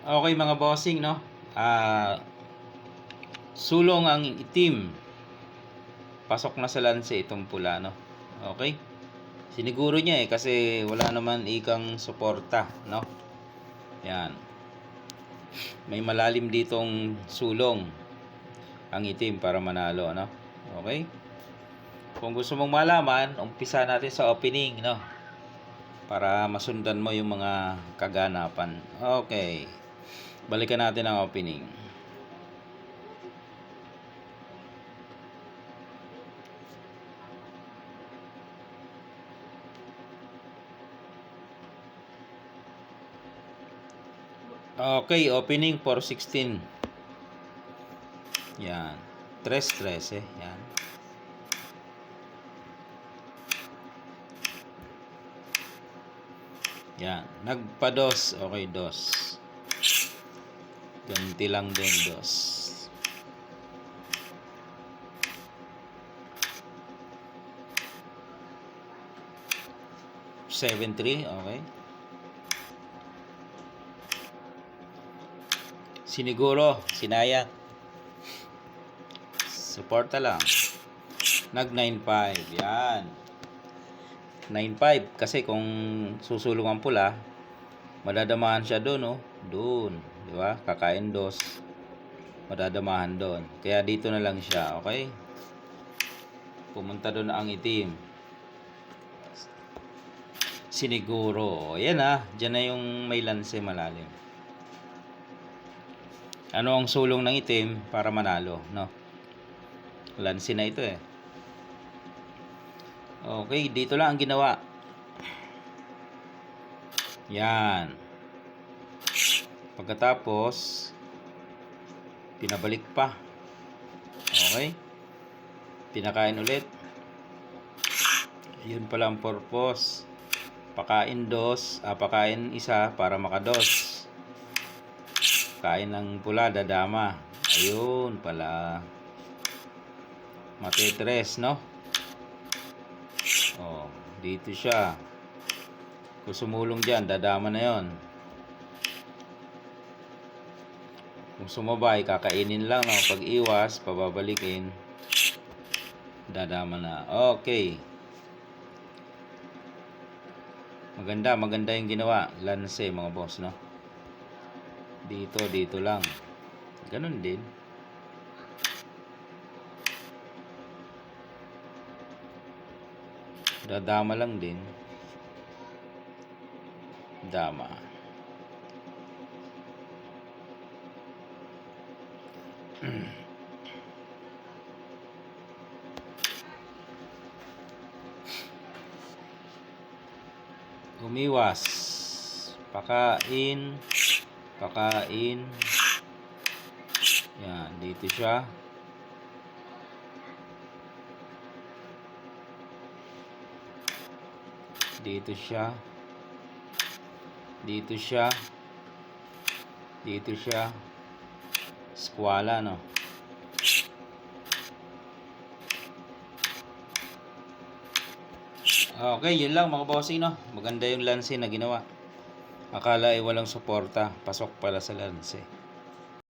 Okay mga bossing, no? Sulong ang itim. Pasok na sa lanse itong pula, no? Okay? Siniguro niya kasi wala naman ikang suporta, no? Yan. May malalim ditong sulong ang itim para manalo, no? Okay? Kung gusto mong malaman, umpisa natin sa opening, no? Para masundan mo yung mga kaganapan. Okay. Balikan natin ang opening. Okay, opening 416. Yan. 3-13, yan. Yan. Nagpa-dos. Okay, dos. Ganti lang din, dos. Seven, 3. Okay. Siniguro. Sinayang. Suporta lang. Nag 9-5. Yan. 9-5. Kasi kung susulong ang pula, madadamahan siya doon, no? Doon. Di ba? Kakain dos. Madadamahan doon. Kaya dito na lang siya. Okay? Pumunta doon ang itim. Siniguro. Yan Diyan na yung may lanse malalim. Ano ang sulong ng itim para manalo, no? Lanse na ito Okay, dito lang ang ginawa. Yan. Pagkatapos, pinabalik pa. Okay? Pinakain ulit. Yun pala ang purpose. Pakain dos, pakain isa para makados. Kain ng pula, dadama. Ayun pala. Matetres, no? Dito siya. Kung sumulong dyan, dadama na yon. Kung sumabay, kakainin lang, no? Pag iwas, pababalikin, dadama na. Okay. Maganda yung ginawa. Lanse, mga boss, no? Dito lang. Ganun din. Dadama lang din. Dama. Umiwas. Pakain. Yan, dito siya. Dito siya. Squala, no? Okay, yun lang mga bossing, no? Maganda yung lanse na ginawa. Akala ay walang suporta. Pasok pala sa lanse.